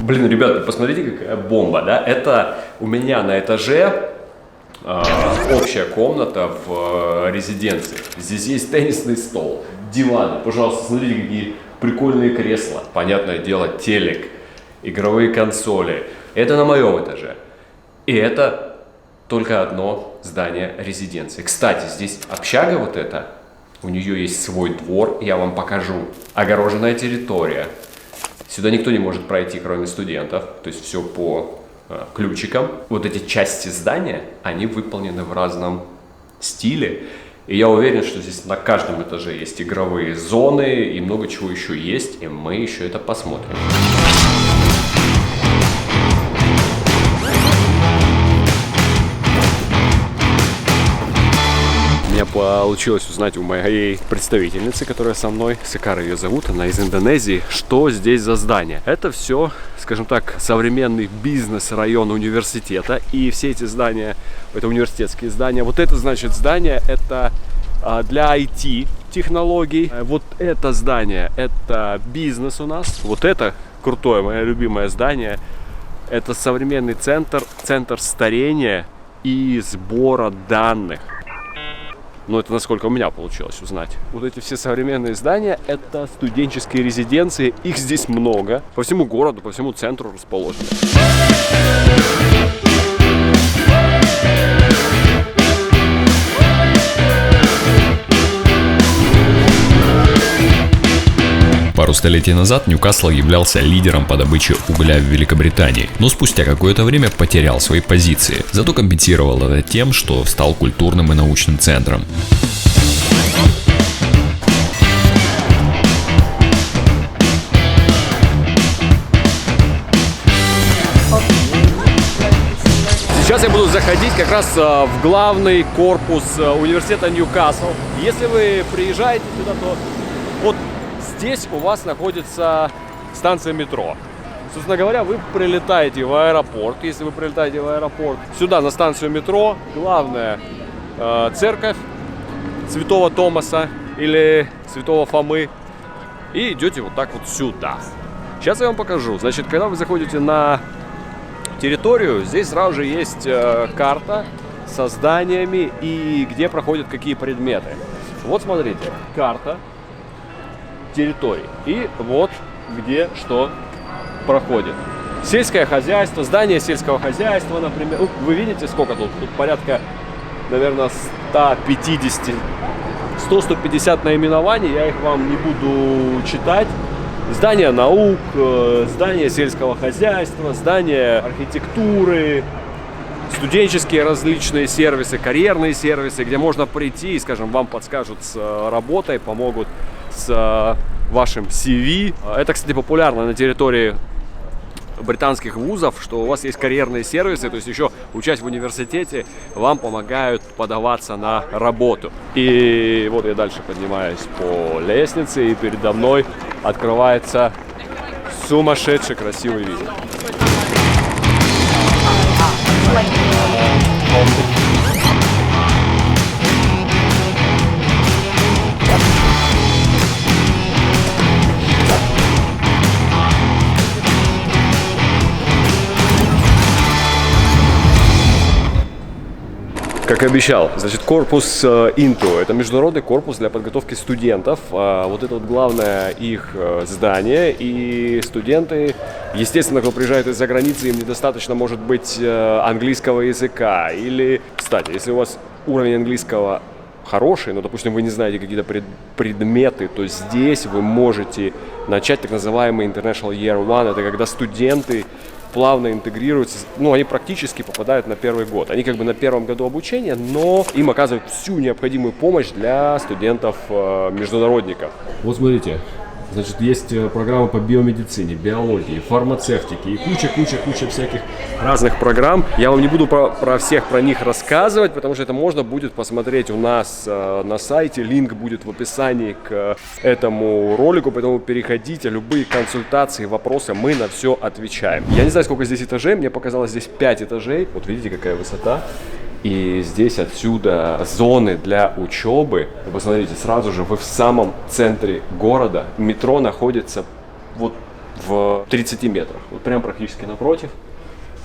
Блин, ребята, посмотрите, какая бомба, да? Это у меня на этаже общая комната в резиденции. Здесь есть теннисный стол, диваны. Пожалуйста, смотрите, какие прикольные кресла. Понятное дело, телек, игровые консоли. Это на моем этаже. И это только одно здание резиденции. Кстати, здесь общага вот эта. У нее есть свой двор, я вам покажу. Огороженная территория. Сюда никто не может пройти, кроме студентов. То есть все по ключикам. Вот эти части здания, они выполнены в разном стиле. И я уверен, что здесь на каждом этаже есть игровые зоны и много чего еще есть. И мы еще это посмотрим. Мне получилось узнать у моей представительницы, которая со мной, Сакара ее зовут, она из Индонезии, что здесь за здание. Это все, скажем так, современный бизнес-район университета, и все эти здания, это университетские здания. Вот это, значит, здание, это для IT-технологий. Вот это здание, это бизнес у нас. Вот это крутое, мое любимое здание, это современный центр старения и сбора данных. Но это насколько у меня получилось узнать. Вот эти все современные здания, это студенческие резиденции. Их здесь много. По всему городу, по всему центру расположены. Пару столетий назад Ньюкасл являлся лидером по добыче угля в Великобритании, но спустя какое-то время потерял свои позиции. Зато компенсировал это тем, что стал культурным и научным центром. Сейчас я буду заходить как раз в главный корпус университета Ньюкасл. Если вы приезжаете сюда, то вот здесь у вас находится станция метро. Собственно говоря, вы прилетаете в аэропорт. Если вы прилетаете в аэропорт, сюда на станцию метро, главная церковь Святого Томаса или Святого Фомы, и идете вот так вот сюда. Сейчас я вам покажу. Значит, когда вы заходите на территорию, здесь сразу же есть карта со зданиями и где проходят какие предметы. Вот смотрите, карта территорий. И вот где что проходит. Сельское хозяйство, здание сельского хозяйства, например. Вы видите, сколько тут? Тут порядка, наверное, 100-150 наименований. Я их вам не буду читать. Здание наук, здание сельского хозяйства, здание архитектуры, студенческие различные сервисы, карьерные сервисы, где можно прийти и, скажем, вам подскажут с работой, помогут с вашим CV. Это, кстати, популярно на территории британских вузов, что у вас есть карьерные сервисы, то есть еще учась в университете, вам помогают подаваться на работу. И вот я дальше поднимаюсь по лестнице, и передо мной открывается сумасшедший красивый вид. Как и обещал, значит, корпус INTO – это международный корпус для подготовки студентов. Вот это вот главное их здание. И студенты, естественно, кто приезжает из-за границы, им недостаточно, может быть, английского языка. Или, кстати, если у вас уровень английского хороший, но, допустим, вы не знаете какие-то предметы, то здесь вы можете начать так называемый International Year One. Это когда студенты плавно интегрируются, ну, они практически попадают на первый год. Они как бы на первом году обучения, но им оказывают всю необходимую помощь для студентов-международников. Вот смотрите, значит, есть программа по биомедицине, биологии, фармацевтике и куча всяких разных программ. Я вам не буду про них рассказывать, потому что это можно будет посмотреть у нас на сайте. Линк будет в описании к этому ролику, поэтому переходите, любые консультации, вопросы, мы на все отвечаем. Я не знаю, сколько здесь этажей, мне показалось здесь 5 этажей. Вот видите, какая высота. И здесь отсюда зоны для учебы. Вы посмотрите, сразу же вы в самом центре города. Метро находится вот в 30 метрах. Вот прям практически напротив.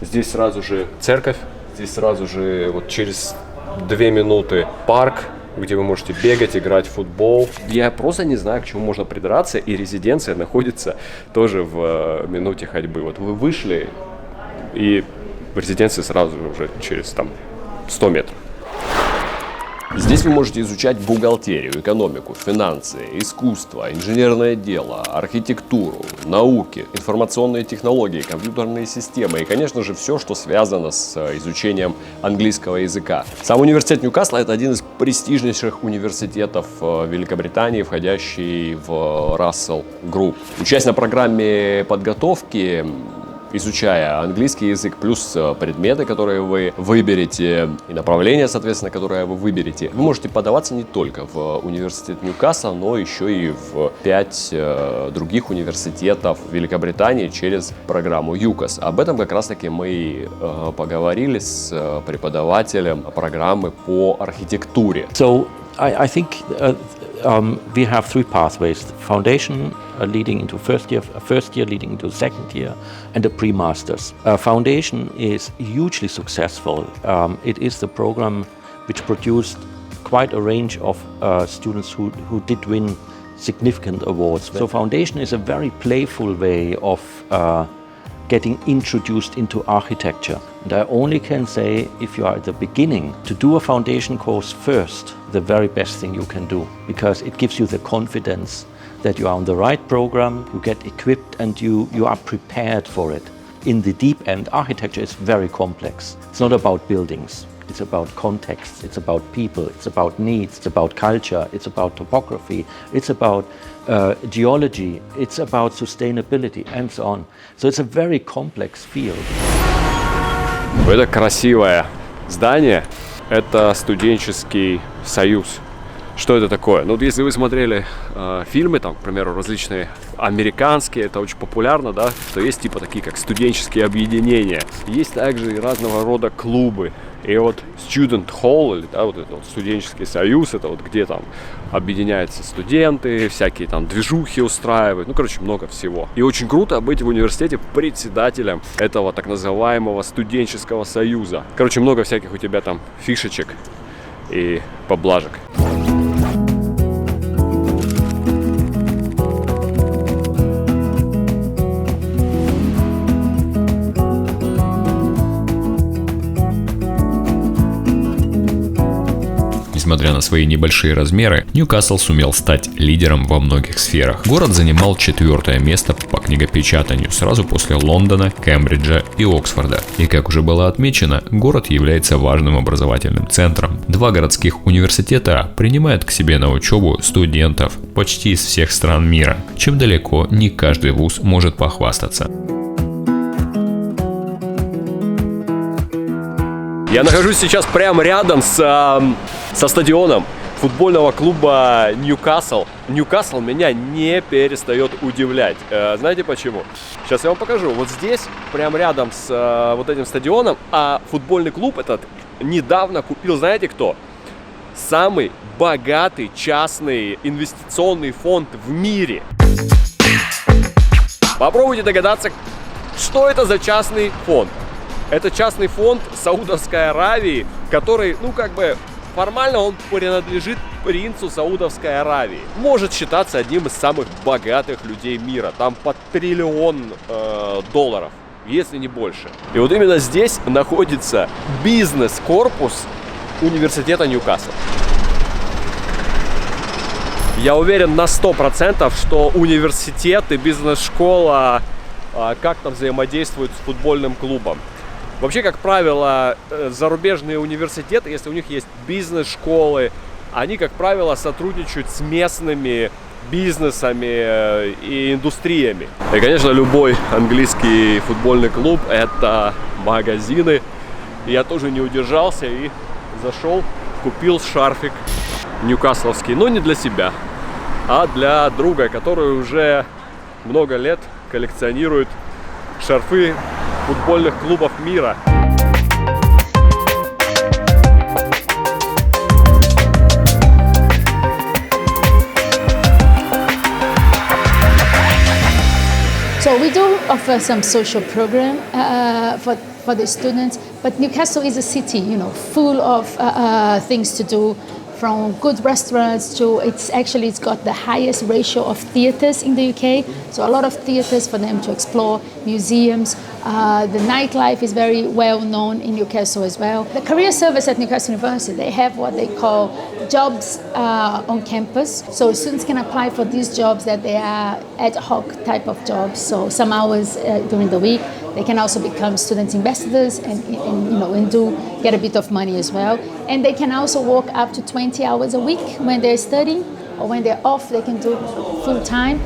Здесь сразу же церковь, здесь сразу же вот через 2 минуты парк, где вы можете бегать, играть в футбол. Я просто не знаю, к чему можно придраться, и резиденция находится тоже в минуте ходьбы. Вот вы вышли, и в резиденции сразу уже через 100 метров. Здесь вы можете изучать бухгалтерию, экономику, финансы, искусство, инженерное дело, архитектуру, науки, информационные технологии, компьютерные системы и, конечно же, все, что связано с изучением английского языка. Сам университет Ньюкасла – это один из престижнейших университетов Великобритании, входящий в Russell Group. Учась на программе подготовки, изучая английский язык, плюс предметы, которые вы выберете, и направление, соответственно, которое вы выберете, вы можете подаваться не только в университет Ньюкасла, но еще и в 5 других университетов Великобритании через программу UCAS. Об этом как раз-таки мы поговорили с преподавателем программы по архитектуре. So I think we have 3 pathways: foundation leading into first year leading into second year, and a pre-masters. Foundation is hugely successful. It is the program which produced quite a range of students who did win significant awards. So foundation is a very playful way of getting introduced into architecture. And I only can say, if you are at the beginning, to do a foundation course first, the very best thing you can do, because it gives you the confidence that you are on the right program, you get equipped, and you are prepared for it. In the deep end, architecture is very complex. It's not about buildings. It's about context, it's about people, it's about needs, it's about culture, it's about topography, it's about geology, it's about sustainability, and so on. So it's a very complex field. Это красивое здание, это студенческий союз. Что это такое? Ну, если вы смотрели фильмы, там, к примеру, различные американские, это очень популярно, да, что есть типа такие, как студенческие объединения. Есть также и разного рода клубы. И вот Student Hall, или, да, вот это вот студенческий союз, это вот где там объединяются студенты, всякие там движухи устраивают, ну, короче, много всего. И очень круто быть в университете председателем этого так называемого студенческого союза. Короче, много всяких у тебя там фишечек и поблажек. Несмотря на свои небольшие размеры, Ньюкасл сумел стать лидером во многих сферах. Город занимал 4-е место по книгопечатанию сразу после Лондона, Кембриджа и Оксфорда. И как уже было отмечено, город является важным образовательным центром. 2 городских университета принимают к себе на учебу студентов почти из всех стран мира, чем далеко не каждый вуз может похвастаться. Я нахожусь сейчас прямо рядом со стадионом футбольного клуба Ньюкасл. Ньюкасл меня не перестает удивлять. Знаете почему? Сейчас я вам покажу. Вот здесь, прямо рядом с вот этим стадионом, а футбольный клуб этот недавно купил, знаете кто? Самый богатый частный инвестиционный фонд в мире. Попробуйте догадаться, что это за частный фонд. Это частный фонд Саудовской Аравии, который, ну, как бы, формально он принадлежит принцу Саудовской Аравии. Может считаться одним из самых богатых людей мира. Там под $1 триллион, если не больше. И вот именно здесь находится бизнес-корпус университета Ньюкасл. Я уверен на 100%, что университет и бизнес-школа как-то взаимодействуют с футбольным клубом. Вообще, как правило, зарубежные университеты, если у них есть бизнес-школы, они, как правило, сотрудничают с местными бизнесами и индустриями. И, конечно, любой английский футбольный клуб – это магазины. И я тоже не удержался и зашел, купил шарфик ньюкасловский, но не для себя, а для друга, который уже много лет коллекционирует шарфы футбольных клубов мира. So we offer some social program for the students. But Newcastle is a city, full of things to do. From good restaurants to it's got the highest ratio of theatres in the UK, so a lot of theatres for them to explore, museums. The nightlife is very well known in Newcastle as well. The career service at Newcastle University, they have what they call jobs on campus, so students can apply for these jobs that they are ad hoc type of jobs, so some hours during the week. They can also become student ambassadors and get a bit of money as well. And they can also work up to 20 hours a week when they're studying, or when they're off, they can do full time.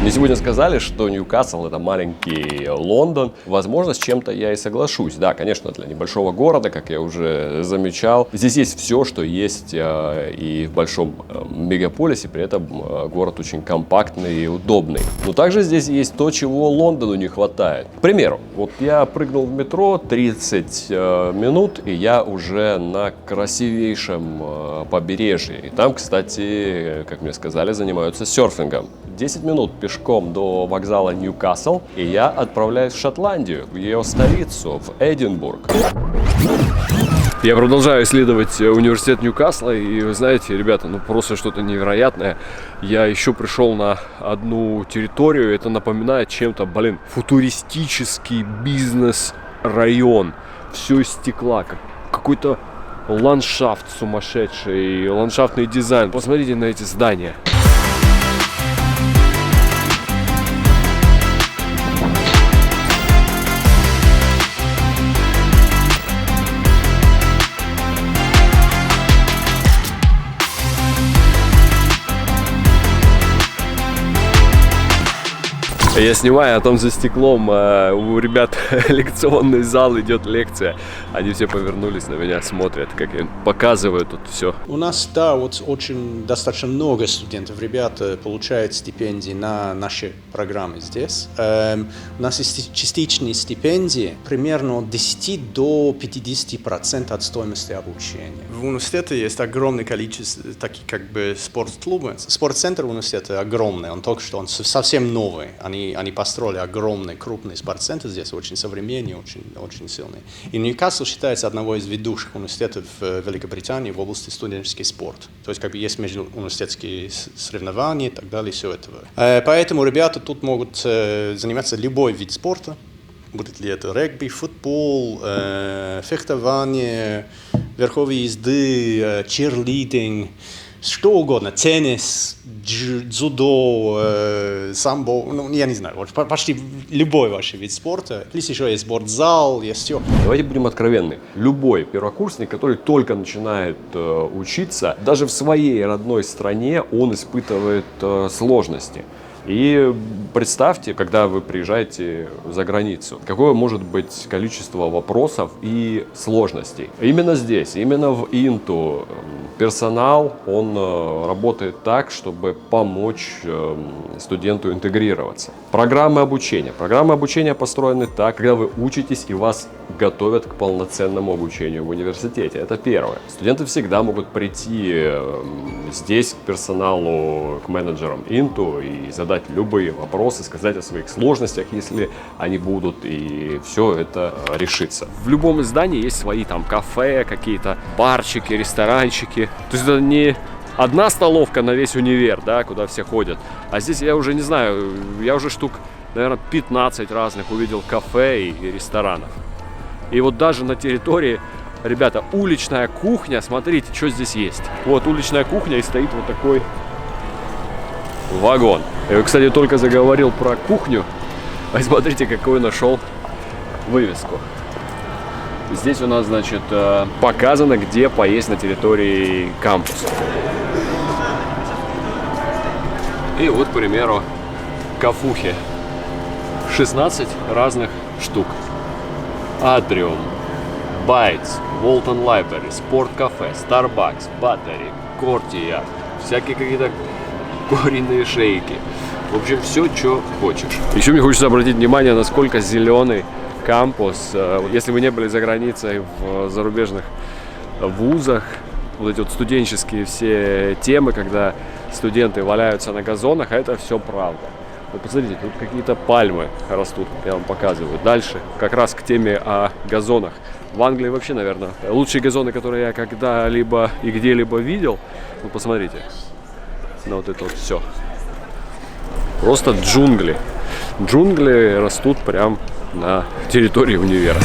Мне сегодня сказали, что Ньюкасл — это маленький Лондон. Возможно, с чем-то я и соглашусь. Да, конечно, для небольшого города, как я уже замечал, здесь есть все, что есть и в большом мегаполисе. При этом город очень компактный и удобный. Но также здесь есть то, чего Лондону не хватает. К примеру, вот я прыгнул в метро, 30 минут, и я уже на красивейшем побережье. И там, кстати, как мне сказали, занимаются серфингом. 10 минут пешком до вокзала Ньюкасл, и я отправляюсь в Шотландию, в ее столицу, в Эдинбург. Я продолжаю исследовать университет Ньюкасла, и вы знаете, ребята, просто что-то невероятное. Я еще пришел на одну территорию, это напоминает чем-то, футуристический бизнес-район. Все из стекла, какой-то ландшафт сумасшедший, ландшафтный дизайн. Посмотрите на эти здания. Я снимаю, а там за стеклом у ребят лекционный зал, идет лекция. Они все повернулись на меня, смотрят, как я показываю тут все. У нас, очень достаточно много студентов, ребята получают стипендии на наши программы здесь. У нас есть частичные стипендии, примерно от 10 до 50% от стоимости обучения. В университете есть огромное количество таких спортклубов. Спортцентр университета огромный, он совсем новый. Они построили огромный, крупный спортцентр здесь, очень современный, очень сильный. И Ньюкасл считается одного из ведущих университетов в Великобритании в области студенческий спорт. То есть есть межуниверситетские соревнования и так далее, все это. Поэтому ребята тут могут заниматься любой вид спорта. Будет ли это регби, футбол, фехтование, верховые езды, чирлидинг, что угодно, теннис, дзюдо, самбо, я не знаю, почти любой ваш вид спорта. Плюс еще есть спортзал, есть все. Давайте будем откровенны. Любой первокурсник, который только начинает учиться, даже в своей родной стране он испытывает сложности. И представьте, когда вы приезжаете за границу, какое может быть количество вопросов и сложностей. Именно здесь, именно в Инту, персонал, он работает так, чтобы помочь студенту интегрироваться. Программы обучения построены так, когда вы учитесь и вас готовят к полноценному обучению в университете. Это первое. Студенты всегда могут прийти здесь к персоналу, к менеджерам Инту и задать любые вопросы, сказать о своих сложностях, если они будут, и все это решится. В любом здании есть свои там кафе, какие-то барчики, ресторанчики. То есть это не одна столовка на весь универ, да, куда все ходят. А здесь я уже не знаю, я уже штук, наверное, 15 разных увидел кафе и ресторанов. И вот даже на территории, ребята, уличная кухня, смотрите, что здесь есть. Вот уличная кухня, и стоит вот такой вагон. Я, кстати, только заговорил про кухню. А смотрите, какую нашел вывеску. Здесь у нас, значит, показано, где поесть на территории кампуса. И вот, к примеру, кафухи. 16 разных штук. Атриум, Байтс, Волтон Лайбрери, Спорт-кафе, Старбакс, Баттери, Кортия, всякие какие-то куриные шейки. В общем, все, что хочешь. Еще мне хочется обратить внимание, насколько зеленый кампус. Если вы не были за границей в зарубежных вузах, вот эти вот студенческие все темы, когда студенты валяются на газонах, это все правда. Вот посмотрите, тут какие-то пальмы растут, я вам показываю. Дальше, как раз к теме о газонах. В Англии вообще, наверное, лучшие газоны, которые я когда-либо и где-либо видел. Ну, посмотрите, на вот это вот все. Просто джунгли. Джунгли растут прям на территории универа.